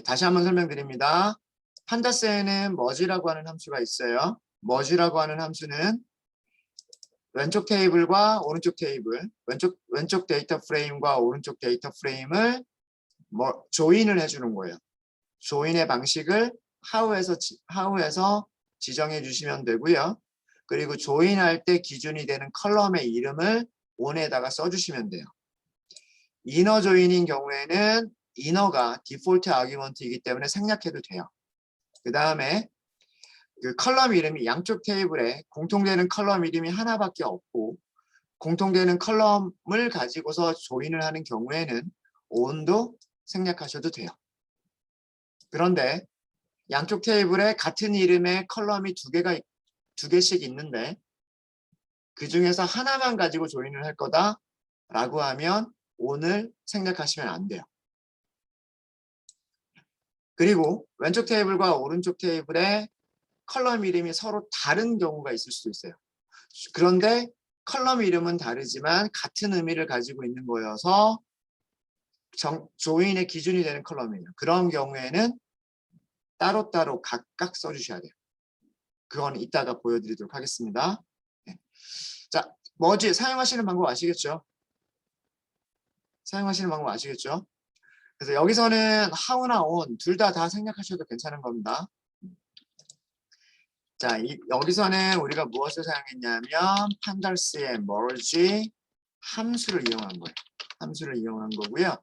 다시 한번 설명드립니다. 판다스에는 머지라고 하는 함수가 있어요. 머지라고 하는 함수는 왼쪽 테이블과 오른쪽 테이블, 왼쪽 데이터 프레임과 오른쪽 데이터 프레임을 조인을 해주는 거예요. 조인의 방식을 how에서 지정해 주시면 되고요. 그리고 조인할 때 기준이 되는 컬럼의 이름을 on에다가 써주시면 돼요. 이너 조인인 경우에는 이너가 디폴트 아규먼트이기 때문에 생략해도 돼요. 그 다음에 그 컬럼 이름이 양쪽 테이블에 공통되는 컬럼 이름이 하나밖에 없고 공통되는 컬럼을 가지고서 조인을 하는 경우에는 on도 생략하셔도 돼요. 그런데 양쪽 테이블에 같은 이름의 컬럼이 두 개씩 있는데 그 중에서 하나만 가지고 조인을 할 거다라고 하면 on을 생략하시면 안 돼요. 그리고 왼쪽 테이블과 오른쪽 테이블에 컬럼 이름이 서로 다른 경우가 있을 수도 있어요. 그런데 컬럼 이름은 다르지만 같은 의미를 가지고 있는 거여서 조인의 기준이 되는 컬럼이에요. 그런 경우에는 따로따로 각각 써주셔야 돼요. 그건 이따가 보여드리도록 하겠습니다. 네. 자, 머지 사용하시는 방법 아시겠죠? 사용하시는 방법 아시겠죠? 그래서 여기서는 how나 on 둘 다 생략하셔도 괜찮은 겁니다. 자, 여기서는 우리가 무엇을 사용했냐면 판달스의 merge 함수를 이용한 거예요. 함수를 이용한 거고요.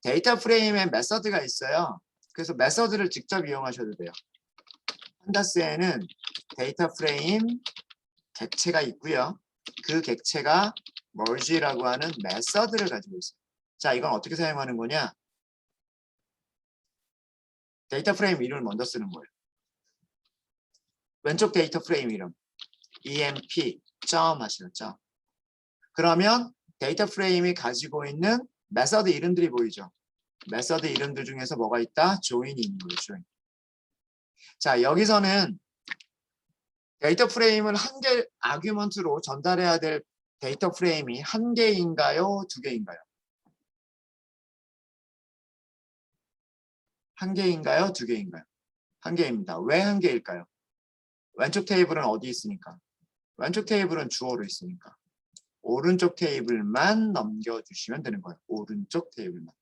데이터 프레임에 메서드가 있어요. 그래서 메서드를 직접 이용하셔도 돼요. 판다스에는 데이터 프레임 객체가 있고요. 그 객체가 merge라고 하는 메서드를 가지고 있어요. 자, 이건 어떻게 사용하는 거냐? 데이터 프레임 이름을 먼저 쓰는 거예요. 왼쪽 데이터 프레임 이름 emp 점 하시죠. 그러면 데이터 프레임이 가지고 있는 메서드 이름들이 보이죠. 메서드 이름들 중에서 뭐가 있다? 조인이 있는 거예요. 조인. 자, 여기서는 데이터 프레임을 한 개 아규먼트로 전달해야 될 데이터 프레임이 한 개인가요? 두 개인가요? 한 개인가요? 두 개인가요? 한 개입니다. 왜 한 개일까요? 왼쪽 테이블은 어디 있으니까? 왼쪽 테이블은 주어로 있으니까. 오른쪽 테이블만 넘겨주시면 되는 거예요. 오른쪽 테이블만.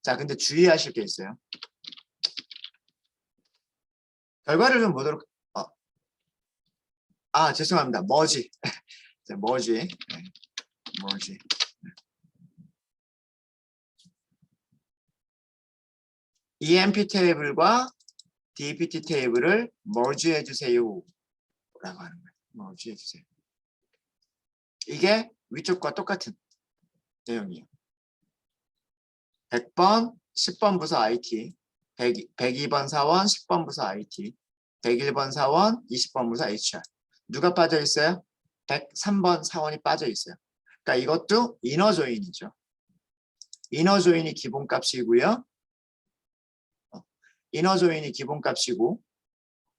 자, 근데 주의하실 게 있어요. 결과를 좀 보도록. 죄송합니다. 머지. 머지. 네. 머지. EMP 테이블과 DPT 테이블을 merge 해주세요. 라고 하는 거예요. merge 해주세요. 이게 위쪽과 똑같은 내용이에요. 100번, 10번 부서 IT, 102번 사원, 10번 부서 IT, 101번 사원, 20번 부서 HR. 누가 빠져 있어요? 103번 사원이 빠져 있어요. 그러니까 이것도 이너 조인이죠. 이너 조인이 기본값이고요. 이너 조인이 기본값이고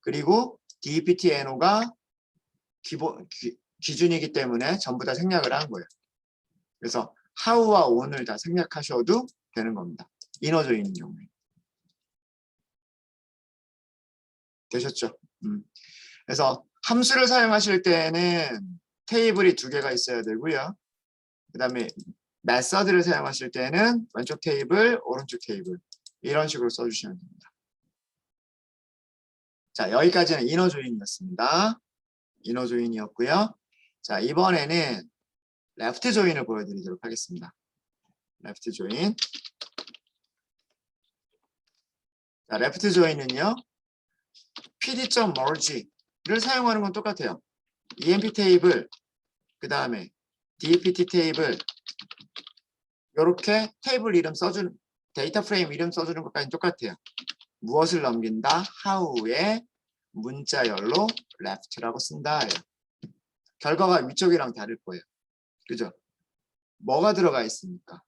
그리고 DPT-NO가 기준이기 때문에 전부 다 생략을 한 거예요. 그래서 how와 on을 다 생략하셔도 되는 겁니다. 이너 조인인 경우에. 되셨죠? 그래서 함수를 사용하실 때는 테이블이 두 개가 있어야 되고요. 그 다음에 메서드를 사용하실 때는 왼쪽 테이블, 오른쪽 테이블 이런 식으로 써주시면 됩니다. 자, 여기까지는 이너 조인이었습니다. 이너 조인이었고요. 자, 이번에는 레프트 조인을 보여드리도록 하겠습니다. 레프트 조인. 자, 레프트 조인은요. pd.merge를 사용하는 건 똑같아요. emp 테이블, 그 다음에 dpt 테이블 이렇게 테이블 이름 써주는 데이터 프레임 이름 써주는 것까지는 똑같아요. 무엇을 넘긴다? how에 문자열로 left라고 쓴다. 결과가 위쪽이랑 다를 거예요. 그죠? 뭐가 들어가 있습니까?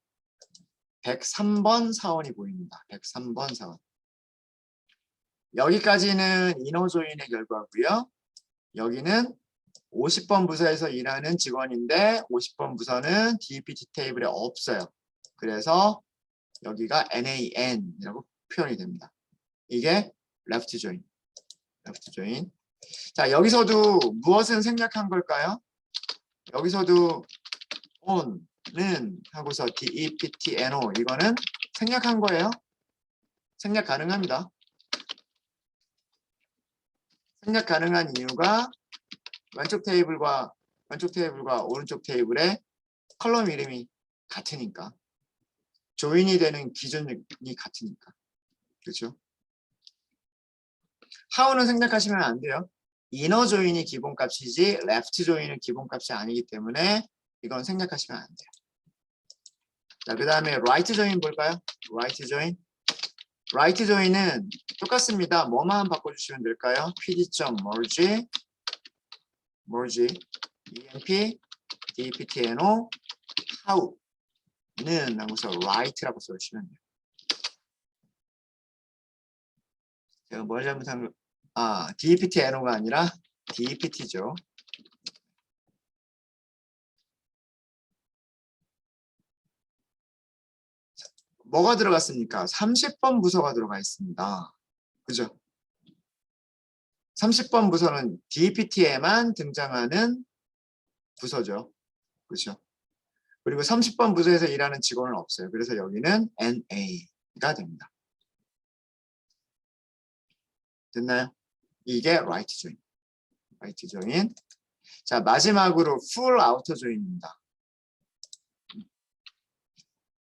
103번 사원이 보입니다. 103번 사원. 여기까지는 이너조인의 결과고요. 여기는 50번 부서에서 일하는 직원인데 50번 부서는 DPT 테이블에 없어요. 그래서 여기가 NAN이라고 표현이 됩니다. 이게 left join. left join. 자, 여기서도 무엇은 생략한 걸까요? 여기서도 on는 하고서 deptno 이거는 생략한 거예요. 생략 가능합니다. 생략 가능한 이유가 왼쪽 테이블과 오른쪽 테이블의 컬럼 이름이 같으니까. 조인이 되는 기준이 같으니까. 그렇죠? how는 생략하시면 안 돼요. 이너 조인이 기본값이지 레프트 조인은 기본값이 아니기 때문에 이건 생략하시면 안 돼요. 자, 그 다음에 right 조인 볼까요? right 조인은 똑같습니다. 뭐만 바꿔주시면 될까요? pd.merge emp deptno how는 하고서 right라고 써주시면 돼요. 제가 뭘 잘못한 거, deptno가 아니라 dept죠. 뭐가 들어갔습니까? 30번 부서가 들어가 있습니다. 그죠? 30번 부서는 dept에만 등장하는 부서죠. 그렇죠? 그리고 30번 부서에서 일하는 직원은 없어요. 그래서 여기는 NA가 됩니다. 됐나요? 이게 right join. 자, 마지막으로 full outer join입니다.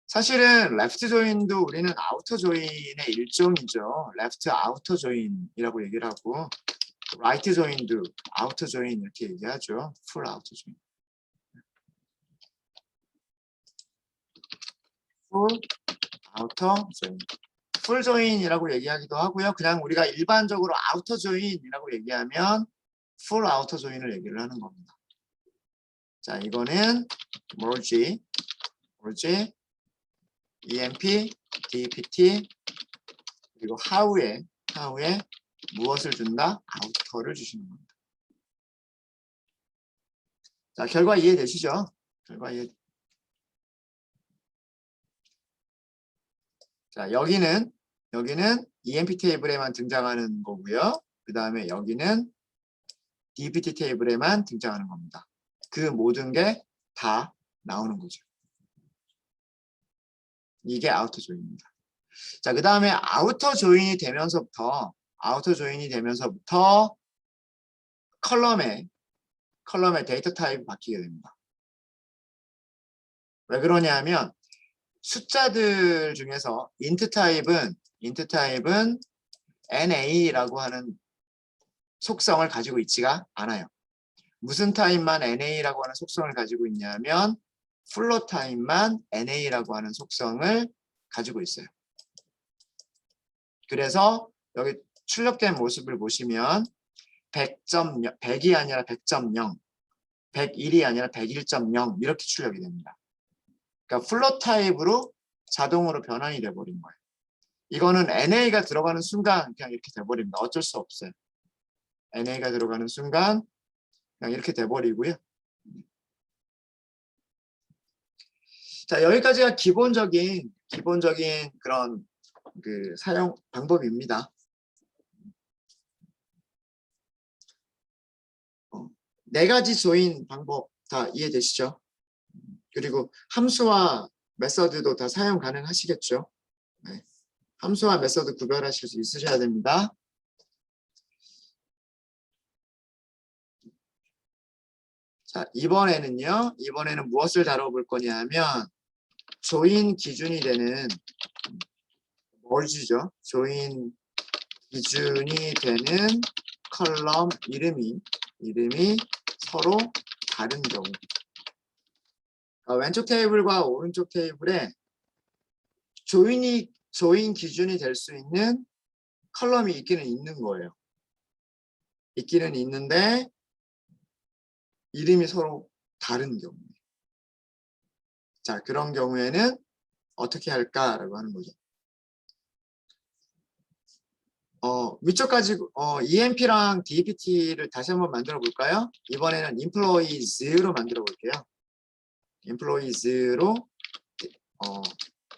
사실은 left join도 우리는 outer join의 일종이죠. left outer join이라고 얘기를 하고 right join도 outer join 이렇게 얘기하죠. full outer join. full outer join. full join이라고 얘기하기도 하고요. 그냥 우리가 일반적으로 outer join이라고 얘기하면 full outer join을 얘기를 하는 겁니다. 자, 이거는 merge emp dept 그리고 how에 무엇을 준다? outer를 주시는 겁니다. 자, 결과 이해되시죠? 자, 여기는 emp 테이블에만 등장하는 거고요. 그 다음에 여기는 dpt 테이블에만 등장하는 겁니다. 그 모든 게 다 나오는 거죠. 이게 아우터 조인입니다. 자, 그 다음에 아우터 조인이 되면서부터 컬럼의 데이터 타입이 바뀌게 됩니다. 왜 그러냐면 숫자들 중에서 int 타입은 NA라고 하는 속성을 가지고 있지가 않아요. 무슨 타입만 NA라고 하는 속성을 가지고 있냐면 플롯 타입만 NA라고 하는 속성을 가지고 있어요. 그래서 여기 출력된 모습을 보시면 100이 아니라 100.0, 101이 아니라 101.0 이렇게 출력이 됩니다. 그러니까 플롯 타입으로 자동으로 변환이 돼버린 거예요. 이거는 NA가 들어가는 순간 그냥 이렇게 돼버립니다. 어쩔 수 없어요. NA가 들어가는 순간 그냥 이렇게 돼버리고요. 자, 여기까지가 기본적인 그런 그 사용 방법입니다. 네 가지 조인 방법 다 이해되시죠? 그리고 함수와 메서드도 다 사용 가능하시겠죠? 네. 함수와 메서드 구별하실 수 있으셔야 됩니다. 자, 이번에는 무엇을 다뤄볼 거냐 하면 조인 기준이 되는 merge죠. 조인 기준이 되는 컬럼 이름이 서로 다른 경우. 왼쪽 테이블과 오른쪽 테이블에 조인 기준이 될 수 있는 컬럼이 있기는 있는 거예요. 있기는 있는데 이름이 서로 다른 경우. 자, 그런 경우에는 어떻게 할까라고 하는 거죠. 위쪽까지 EMP랑 DPT를 다시 한번 만들어 볼까요? 이번에는 employees로 만들어 볼게요. employees로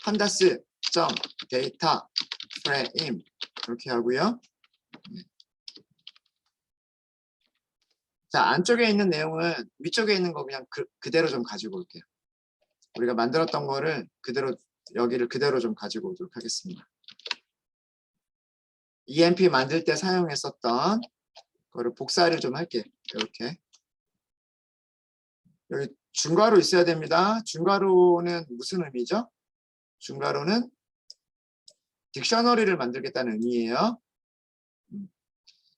pandas.data 프레임 이렇게 하고요. 자, 안쪽에 있는 내용은 위쪽에 있는 거 그냥 그대로 좀 가지고 올게요. 우리가 만들었던 거를 그대로 여기를 그대로 좀 가지고 오도록 하겠습니다. EMP 만들 때 사용했었던 거를 복사를 좀 할게요. 이렇게. 여기 중괄호 있어야 됩니다. 중괄호는 무슨 의미죠? 중괄호는 딕셔너리를 만들겠다는 의미예요.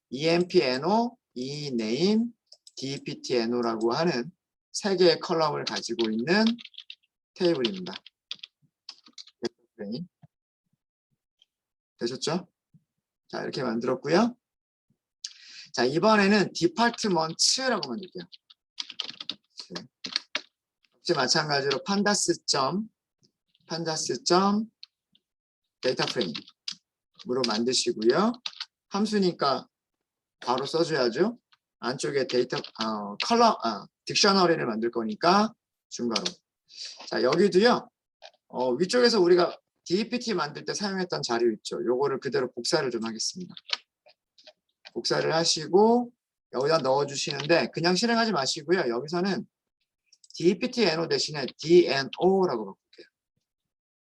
EMP-NO, eName, DPT-NO라고 하는 세 개의 컬럼을 가지고 있는 테이블입니다. 되셨죠? 자, 이렇게 만들었고요. 자, 이번에는 디파트먼츠라고 만들게요. 역시 마찬가지로 판다스.데이터 프레임으로 만드시고요. 함수니까 바로 써줘야죠. 안쪽에 딕셔너리를 만들 거니까 중괄호. 자, 여기도요. 위쪽에서 우리가 DPT 만들 때 사용했던 자료 있죠. 요거를 그대로 복사를 좀 하겠습니다. 복사를 하시고 여기다 넣어주시는데 그냥 실행하지 마시고요. 여기서는 DPT-NO 대신에 DNO라고 바꿀게요.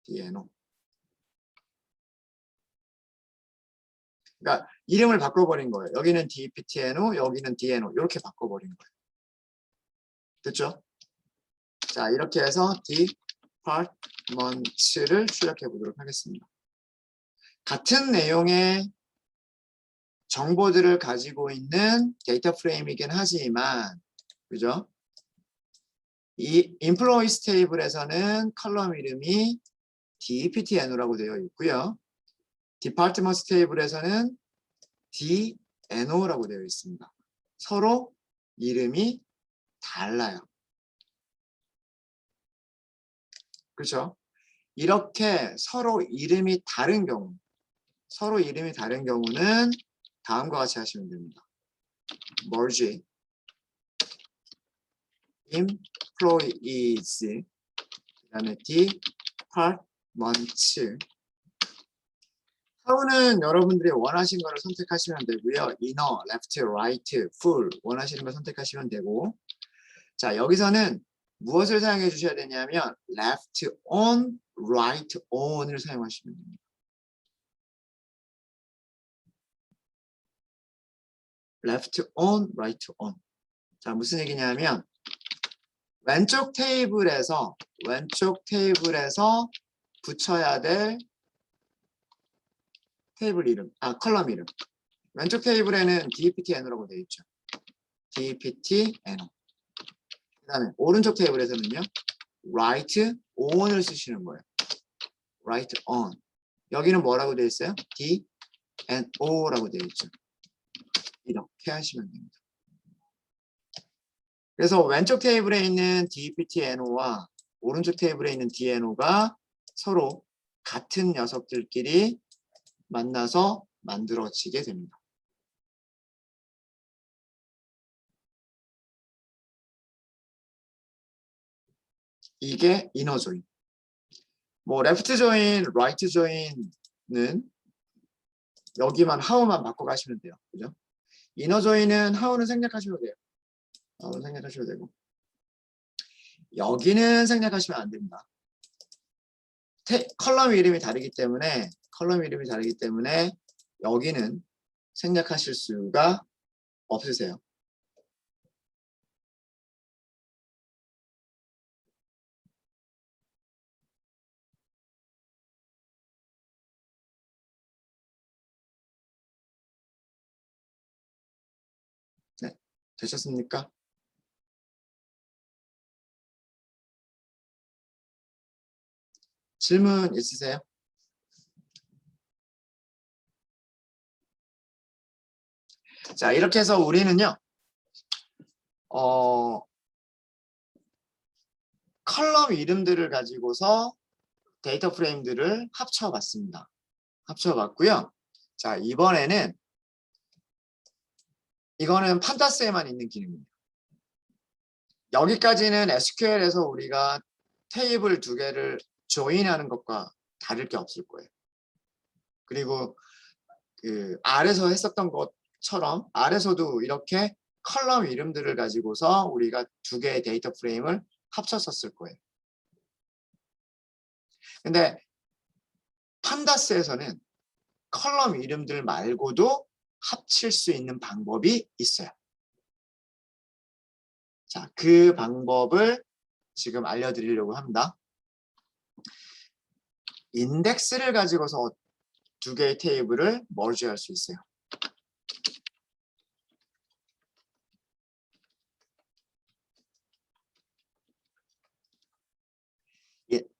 DNO. 그러니까 이름을 바꿔버린 거예요. 여기는 DPT-NO, 여기는 DNO 이렇게 바꿔버린 거예요. 됐죠? 자, 이렇게 해서 디파트먼츠를 출력해 보도록 하겠습니다. 같은 내용의 정보들을 가지고 있는 데이터 프레임이긴 하지만, 그죠? 이 employees 테이블에서는 컬럼 이름이 DPT-NO라고 되어 있고요. departments 테이블에서는 DNO라고 되어 있습니다. 서로 이름이 달라요. 그렇죠? 이렇게 서로 이름이 다른 경우는 다음과 같이 하시면 됩니다. merge employees 그다음에 departments. how는 여러분들이 원하신 거를 선택하시면 되고요. inner, left, right, full 원하시는 걸 선택하시면 되고, 자, 여기서는 무엇을 사용해 주셔야 되냐면 left on, right on을 사용하시면 됩니다. left on, right on. 자, 무슨 얘기냐면 왼쪽 테이블에서 붙여야 될 테이블 이름, 컬럼 이름. 왼쪽 테이블에는 DPT-NO라고 되어 있죠. DPT-NO. 그 다음에 오른쪽 테이블에서는요, right on을 쓰시는 거예요. right on. 여기는 뭐라고 되어 있어요? DNO라고 되어 있죠. 이렇게 하시면 됩니다. 그래서 왼쪽 테이블에 있는 DPT-NO와 오른쪽 테이블에 있는 DNO가 서로 같은 녀석들끼리 만나서 만들어지게 됩니다. 이게 이너 조인. 뭐 레프트 조인, 라이트 조인은 여기만 how만 바꿔 가시면 돼요. 그죠? 이너 조인은 how는 생략하셔도 돼요. how는 생략하셔도 되고. 여기는 생략하시면 안 됩니다. 컬럼 이름이 다르기 때문에 여기는 생략하실 수가 없으세요. 네, 되셨습니까? 질문 있으세요? 자, 이렇게 해서 우리는요, 컬럼 이름들을 가지고서 데이터 프레임들을 합쳐봤습니다. 합쳐봤고요. 자, 이번에는 이거는 판다스에만 있는 기능입니다. 여기까지는 SQL에서 우리가 테이블 두 개를 조인하는 것과 다를 게 없을 거예요. 그리고 그 아래서 했었던 것처럼 아래서도 이렇게 컬럼 이름들을 가지고서 우리가 두 개의 데이터 프레임을 합쳤었을 거예요. 근데 판다스에서는 컬럼 이름들 말고도 합칠 수 있는 방법이 있어요. 자, 그 방법을 지금 알려드리려고 합니다. 인덱스를 가지고서 두 개의 테이블을 머지할 수 있어요.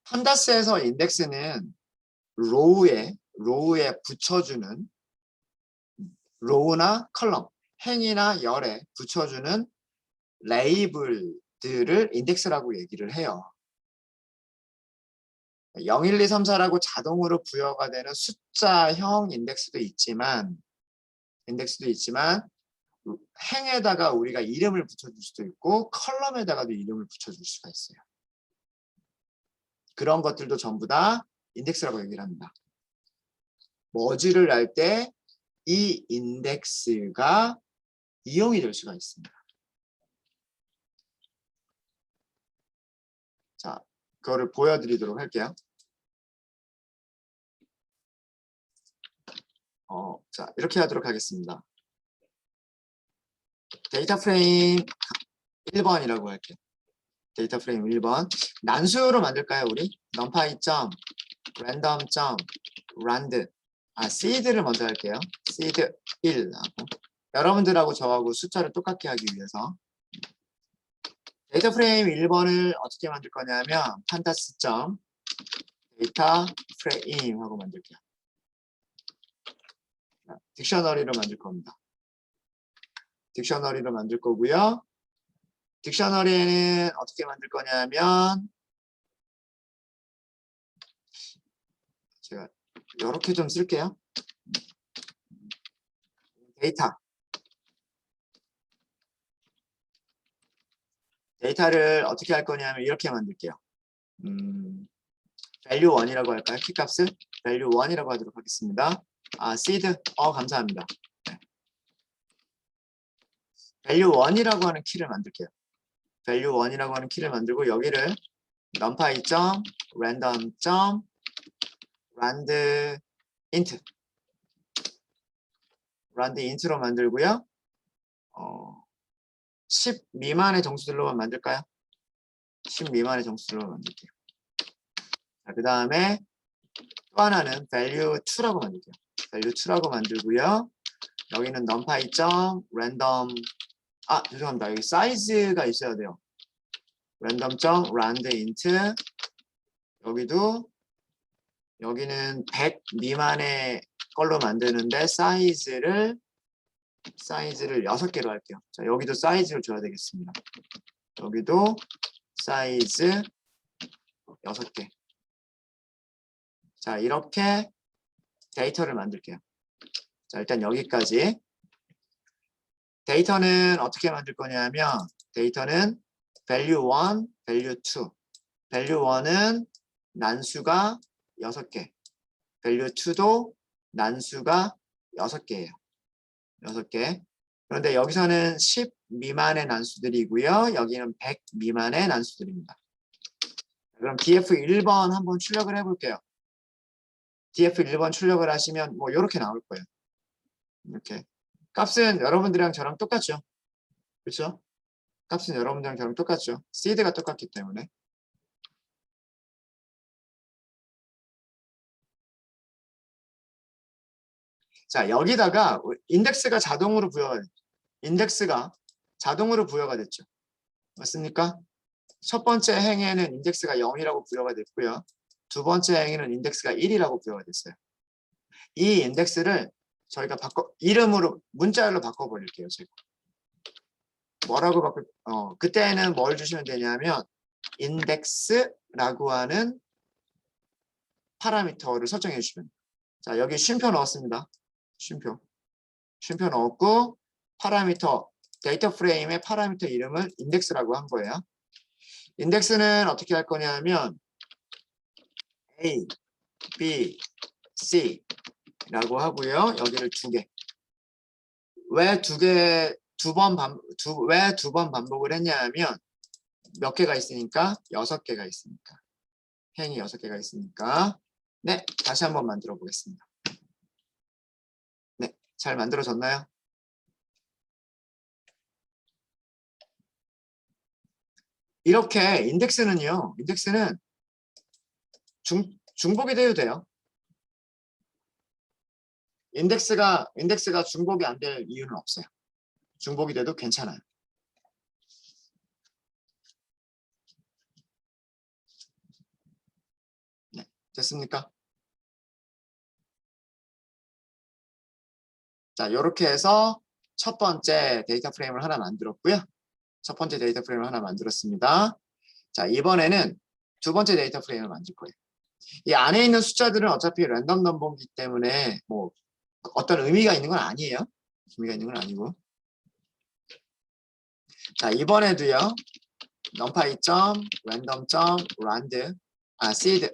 판다스에서 인덱스는 로우에 붙여주는 로우나 컬럼, 행이나 열에 붙여주는 레이블들을 인덱스라고 얘기를 해요. 0, 1, 2, 3, 4라고 자동으로 부여가 되는 숫자형 인덱스도 있지만 행에다가 우리가 이름을 붙여줄 수도 있고 컬럼에다가도 이름을 붙여줄 수가 있어요. 그런 것들도 전부 다 인덱스라고 얘기를 합니다. 머지를 할 때 이 인덱스가 이용이 될 수가 있습니다. 자, 그거를 보여드리도록 할게요. 자, 이렇게 하도록 하겠습니다. 데이터 프레임 1번이라고 할게요. 데이터 프레임 1번. 난수로 만들까요, 우리? numpy random rand. seed를 먼저 할게요. seed 1 하고. 여러분들하고 저하고 숫자를 똑같게 하기 위해서 데이터 프레임 1번을 어떻게 만들 거냐면 판다스 데이터 프레임 하고 만들게요. 딕셔너리로 만들 겁니다. 딕셔너리로 만들 거고요. 딕셔너리에는 어떻게 만들 거냐면 제가 이렇게 좀 쓸게요. 데이터를 어떻게 할 거냐면 이렇게 만들게요. value 1이라고 할까요? 키값을 value 1이라고 하도록 하겠습니다. seed 감사합니다. value 1이라고 하는 키를 만들게요. value 1이라고 하는 키를 만들고 여기를 numpy random rand int로 만들고요. 10 미만의 정수들로만 만들까요? 10 미만의 정수들로만 만들게요. 그 다음에 또 하나는 value 2라고 만들게요. value 2라고 만들고요. 여기는 numpy random 죄송합니다. 여기 사이즈가 있어야 돼요. random rand int 여기는 100 미만의 걸로 만드는데 사이즈를 6개로 할게요. 자, 여기도 사이즈를 줘야 되겠습니다. 여기도 사이즈 6개. 자, 이렇게 데이터를 만들게요. 자, 일단 여기까지. 데이터는 어떻게 만들 거냐면 데이터는 value 1, value 2. value 1은 난수가 6개. value 2도 난수가 6개예요. 6개. 그런데 여기서는 10 미만의 난수들이고요. 여기는 100 미만의 난수들입니다. 그럼 df1번 한번 출력을 해볼게요. df1번 출력을 하시면 뭐 이렇게 나올 거예요. 이렇게. 값은 여러분들이랑 저랑 똑같죠. 그렇죠? 값은 여러분들이랑 저랑 똑같죠. seed가 똑같기 때문에. 자, 여기다가 인덱스가 자동으로 부여가 됐죠. 맞습니까? 첫 번째 행에는 인덱스가 0이라고 부여가 됐고요. 두 번째 행에는 인덱스가 1이라고 부여가 됐어요. 이 인덱스를 저희가 이름으로 문자열로 바꿔버릴게요. 제가. 뭐라고 그때는 뭘 주시면 되냐면 index라고 하는 파라미터를 설정해 주시면. 자, 여기 쉼표 넣었습니다. 쉼표 넣었고 파라미터 데이터 프레임의 파라미터 이름을 인덱스라고 한 거예요. 인덱스는 어떻게 할 거냐면 A, B, C 라고 하고요. 여기를 2개. 왜 두 번 반복을 했냐면 몇 개가 있으니까 6개가 있으니까. 행이 6개가 있으니까. 네, 다시 한번 만들어 보겠습니다. 네, 잘 만들어졌나요? 이렇게 인덱스는 중복이 돼도 돼요. 인덱스가 중복이 안 될 이유는 없어요. 중복이 돼도 괜찮아요. 네, 됐습니까? 자, 이렇게 해서 첫 번째 데이터 프레임을 하나 만들었고요. 첫 번째 데이터 프레임을 하나 만들었습니다. 자, 이번에는 두 번째 데이터 프레임을 만들 거예요. 이 안에 있는 숫자들은 어차피 랜덤 넘버이기 때문에 뭐 어떤 의미가 있는 건 아니에요. 의미가 있는 건 아니고. 자, 이번에도요. numpy.random.rand seed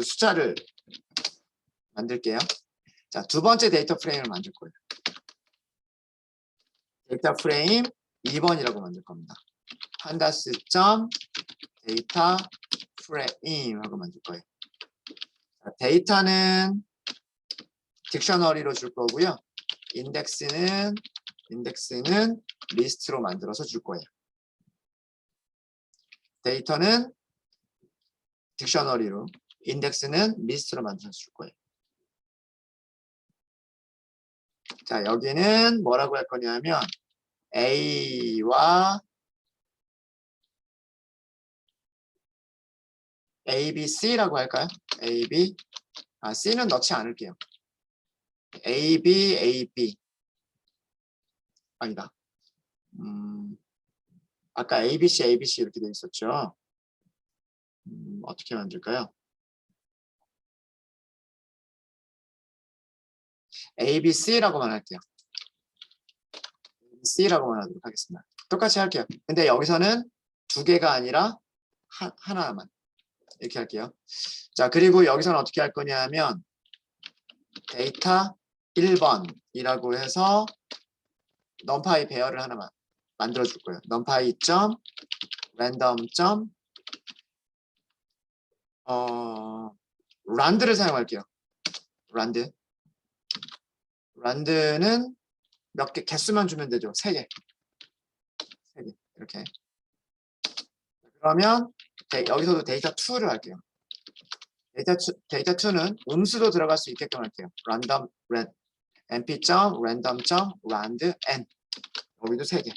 숫자를 만들게요. 자, 두 번째 데이터 프레임을 만들 거예요. 데이터 프레임 2번이라고 만들 겁니다. pandas.data frame 하고 만들 거예요. 자, 데이터는 딕셔너리로 줄 거고요. 인덱스는 리스트로 만들어서 줄 거예요. 데이터는 딕셔너리로, 인덱스는 리스트로 만들어서 줄 거예요. 자, 여기는 뭐라고 할 거냐면 A와 A, B, C라고 할까요? A, B. C는 넣지 않을게요. A, B, A, B. 아니다. 아까 A, B, C, A, B, C 이렇게 돼 있었죠. 어떻게 만들까요? A, B, C라고만 할게요. C라고만 하도록 하겠습니다. 똑같이 할게요. 근데 여기서는 2개가 아니라 하나만 이렇게 할게요. 자, 그리고 여기서는 어떻게 할 거냐면 데이터 1번이라고 해서 numpy 배열을 하나만 만들어 줄 거예요. numpy.random. rand를 사용할게요. rand는 몇 개 개수만 주면 되죠. 3개. 이렇게. 그러면 여기서도 데이터 2를 할게요. 데이터 2는 음수도 들어갈 수 있게끔 할게요. np.random.rand n. 여기도 3개.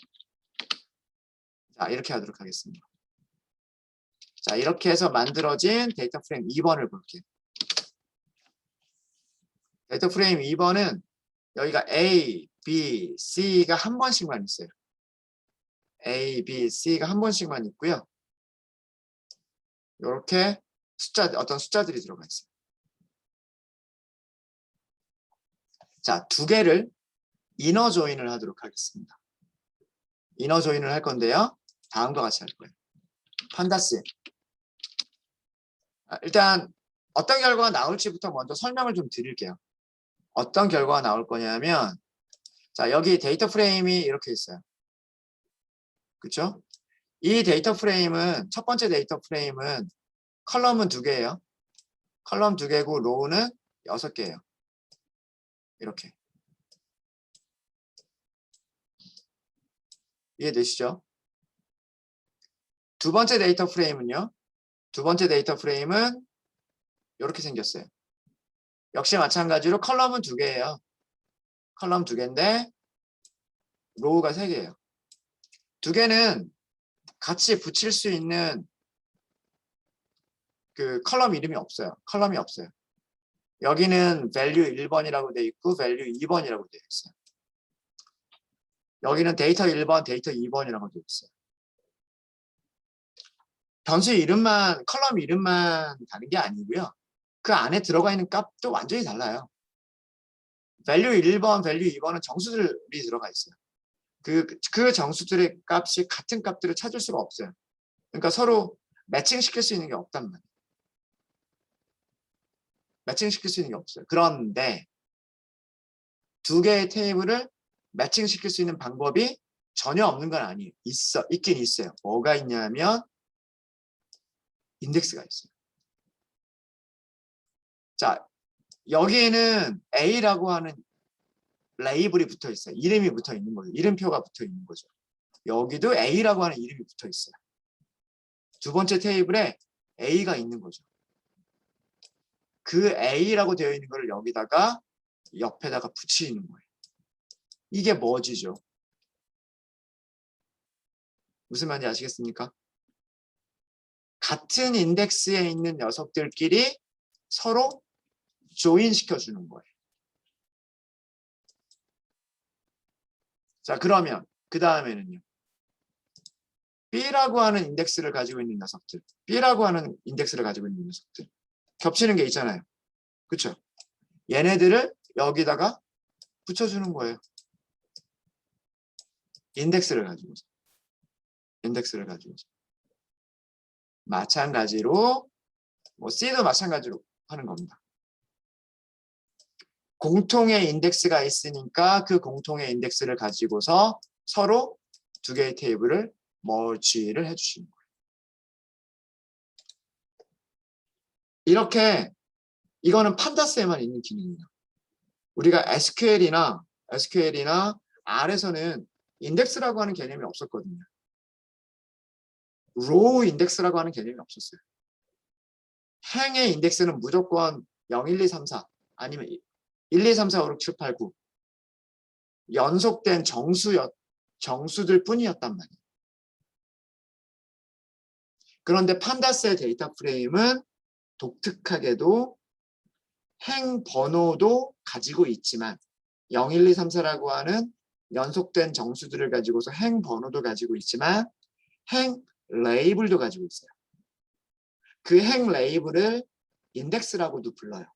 자, 이렇게 하도록 하겠습니다. 자, 이렇게 해서 만들어진 데이터 프레임 2번을 볼게요. 데이터 프레임 2번은 여기가 A, B, C가 한 번씩만 있어요. A, B, C가 한 번씩만 있고요. 이렇게 어떤 숫자들이 들어가 있어요. 자, 2개를 이너 조인을 하도록 하겠습니다. 이너 조인을 할 건데요. 다음과 같이 할 거예요. 판다스. 일단 어떤 결과가 나올지부터 먼저 설명을 좀 드릴게요. 어떤 결과가 나올 거냐면, 자, 여기 데이터 프레임이 이렇게 있어요. 그렇죠? 이 데이터 프레임은, 첫 번째 데이터 프레임은 컬럼은 2개예요. 컬럼 2개고 로우는 6개예요. 이렇게. 이해되시죠? 두 번째 데이터 프레임은요. 두 번째 데이터 프레임은 이렇게 생겼어요. 역시 마찬가지로 컬럼은 2개예요. 컬럼 2개인데 로우가 3개예요. 2개는 같이 붙일 수 있는 그 컬럼 이름이 없어요. 컬럼이 없어요. 여기는 value 1번이라고 되어 있고 value 2번이라고 되어 있어요. 여기는 데이터 1번, 데이터 2번이라고 되어 있어요. 변수 이름만, 컬럼 이름만 다른 게 아니고요. 그 안에 들어가 있는 값도 완전히 달라요. value 1번, value 2번은 정수들이 들어가 있어요. 그 정수들의 값이 같은 값들을 찾을 수가 없어요. 그러니까 서로 매칭시킬 수 있는 게 없단 말이에요. 매칭시킬 수 있는 게 없어요. 그런데 두 개의 테이블을 매칭시킬 수 있는 방법이 전혀 없는 건 아니에요. 있긴 있어요. 뭐가 있냐면 인덱스가 있어요. 자, 여기에는 A라고 하는 레이블이 붙어 있어요. 이름이 붙어 있는 거예요. 이름표가 붙어 있는 거죠. 여기도 A라고 하는 이름이 붙어 있어요. 두 번째 테이블에 A가 있는 거죠. 그 A라고 되어 있는 걸 여기다가 옆에다가 붙이는 거예요. 이게 머지죠. 무슨 말인지 아시겠습니까? 같은 인덱스에 있는 녀석들끼리 서로 조인 시켜주는 거예요. 자, 그러면 그 다음에는요. B라고 하는 인덱스를 가지고 있는 녀석들, B라고 하는 인덱스를 가지고 있는 녀석들 겹치는 게 있잖아요. 그렇죠? 얘네들을 여기다가 붙여주는 거예요. 인덱스를 가지고서. 마찬가지로 뭐 C도 마찬가지로 하는 겁니다. 공통의 인덱스가 있으니까 그 공통의 인덱스를 가지고서 서로 두 개의 테이블을 머지를 해주시는 거예요. 이렇게 이거는 판다스에만 있는 기능이에요. 우리가 SQL이나 R에서는 인덱스라고 하는 개념이 없었거든요. 로우 인덱스라고 하는 개념이 없었어요. 행의 인덱스는 무조건 0, 1, 2, 3, 4 아니면 1, 2, 3, 4, 5, 6, 7, 8, 9 연속된 정수들 뿐이었단 말이에요. 그런데 판다스의 데이터 프레임은 독특하게도 행 번호도 가지고 있지만 0, 1, 2, 3, 4라고 하는 연속된 정수들을 가지고서 행 번호도 가지고 있지만 행 레이블도 가지고 있어요. 그 행 레이블을 인덱스라고도 불러요.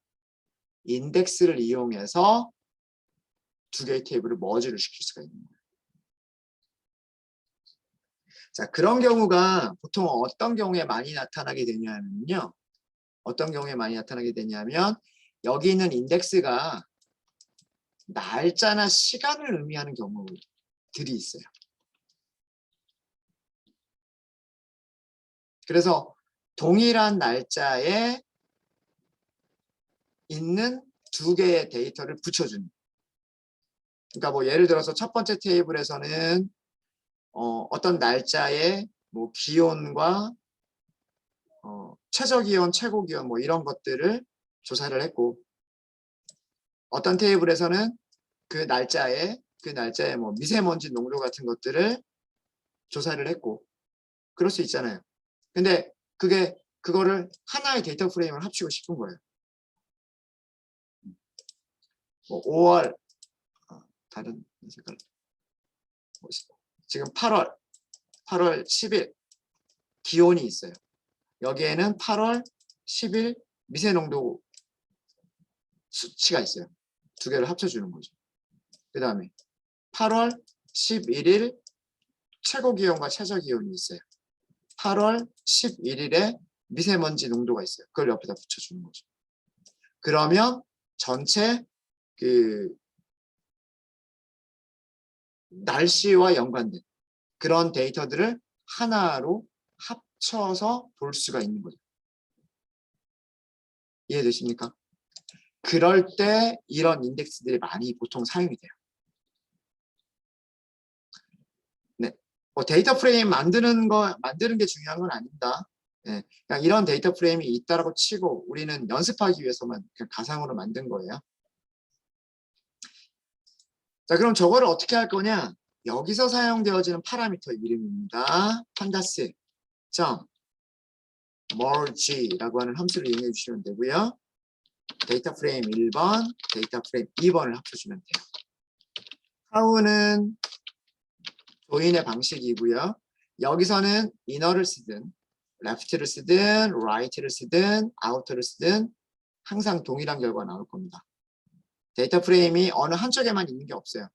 인덱스를 이용해서 두 개의 테이블을 머지를 시킬 수가 있는 거예요. 자, 그런 경우가 보통 어떤 경우에 많이 나타나게 되냐면요. 여기 있는 인덱스가 날짜나 시간을 의미하는 경우들이 있어요. 그래서 동일한 날짜에 있는 두 개의 데이터를 붙여주는. 그러니까 뭐 예를 들어서 첫 번째 테이블에서는 어떤 날짜에 뭐 기온과 최저 기온, 최고 기온 뭐 이런 것들을 조사를 했고, 어떤 테이블에서는 그 날짜에 뭐 미세먼지 농도 같은 것들을 조사를 했고, 그럴 수 있잖아요. 근데 그거를 하나의 데이터 프레임을 합치고 싶은 거예요. 뭐 5월 다른 색깔 지금 8월 10일 기온이 있어요. 여기에는 8월 10일 미세 농도 수치가 있어요. 두 개를 합쳐주는 거죠. 그 다음에 8월 11일 최고 기온과 최저 기온이 있어요. 8월 11일에 미세먼지 농도가 있어요. 그걸 옆에다 붙여주는 거죠. 그러면 전체 그 날씨와 연관된 그런 데이터들을 하나로 합쳐서 볼 수가 있는 거죠. 이해되십니까? 그럴 때 이런 인덱스들이 많이 보통 사용이 돼요. 네, 뭐 데이터 프레임 만드는 게 중요한 건 아닙니다. 네, 그냥 이런 데이터 프레임이 있다라고 치고 우리는 연습하기 위해서만 그냥 가상으로 만든 거예요. 자, 그럼 저거를 어떻게 할 거냐? 여기서 사용되어지는 파라미터 이름입니다. 판다스 merge라고 하는 함수를 이용해 주시면 되고요. 데이터 프레임 1번, 데이터 프레임 2번을 합쳐주면 돼요. how는 조인의 방식이고요. 여기서는 inner를 쓰든 left를 쓰든 right를 쓰든 outer를 쓰든 항상 동일한 결과가 나올 겁니다. 데이터 프레임이 어느 한쪽에만 있는 게 없어요.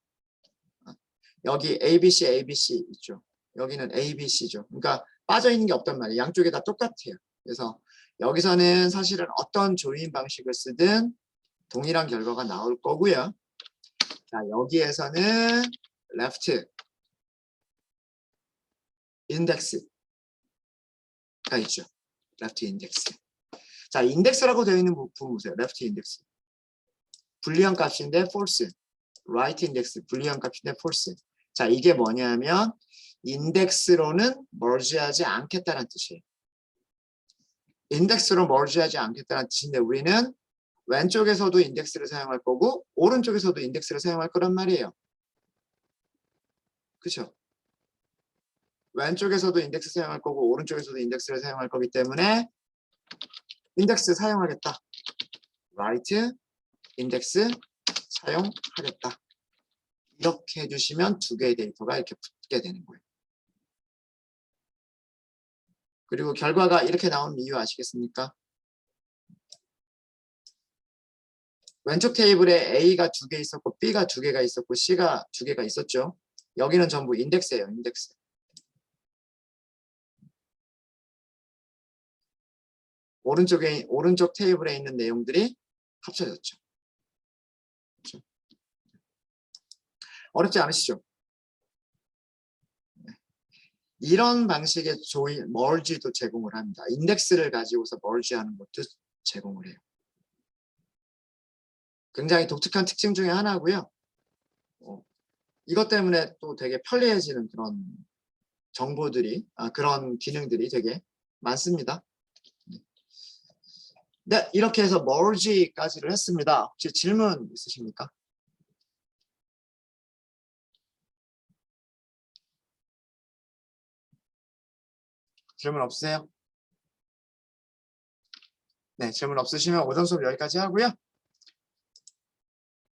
여기 ABC 있죠. 여기는 ABC죠. 그러니까 빠져 있는 게 없단 말이에요. 양쪽에 다 똑같아요. 그래서 여기서는 사실은 어떤 조인 방식을 쓰든 동일한 결과가 나올 거고요. 자, 여기에서는 left index가 있죠. left index. 자, 인덱스라고 되어 있는 부분 보세요. left index. 불리한 값인데 false. right index. 불리한 값인데 false. 자, 이게 뭐냐면 인덱스로는 merge하지 않겠다는 뜻이에요. 인덱스로 merge하지 않겠다는 뜻인데 우리는 왼쪽에서도 인덱스를 사용할 거고 오른쪽에서도 인덱스를 사용할 거란 말이에요. 그렇죠? 왼쪽에서도 인덱스 사용할 거고 오른쪽에서도 인덱스를 사용할 거기 때문에 인덱스 사용하겠다. right 인덱스 사용하겠다. 이렇게 해주시면 두 개의 데이터가 이렇게 붙게 되는 거예요. 그리고 결과가 이렇게 나온 이유 아시겠습니까? 왼쪽 테이블에 A가 2개 있었고 B가 2개가 있었고 C가 2개가 있었죠. 여기는 전부 인덱스예요. 인덱스. 오른쪽 테이블에 있는 내용들이 합쳐졌죠. 그렇죠? 어렵지 않으시죠? 네. 이런 방식의 조인, 멀지도 제공을 합니다. 인덱스를 가지고서 멀지하는 것도 제공을 해요. 굉장히 독특한 특징 중에 하나고요. 이것 때문에 또 되게 편리해지는 그런 정보들이, 그런 기능들이 되게 많습니다. 네, 이렇게 해서 merge까지를 했습니다. 혹시 질문 있으십니까? 질문 없으세요? 네, 질문 없으시면 오전 수업 여기까지 하고요.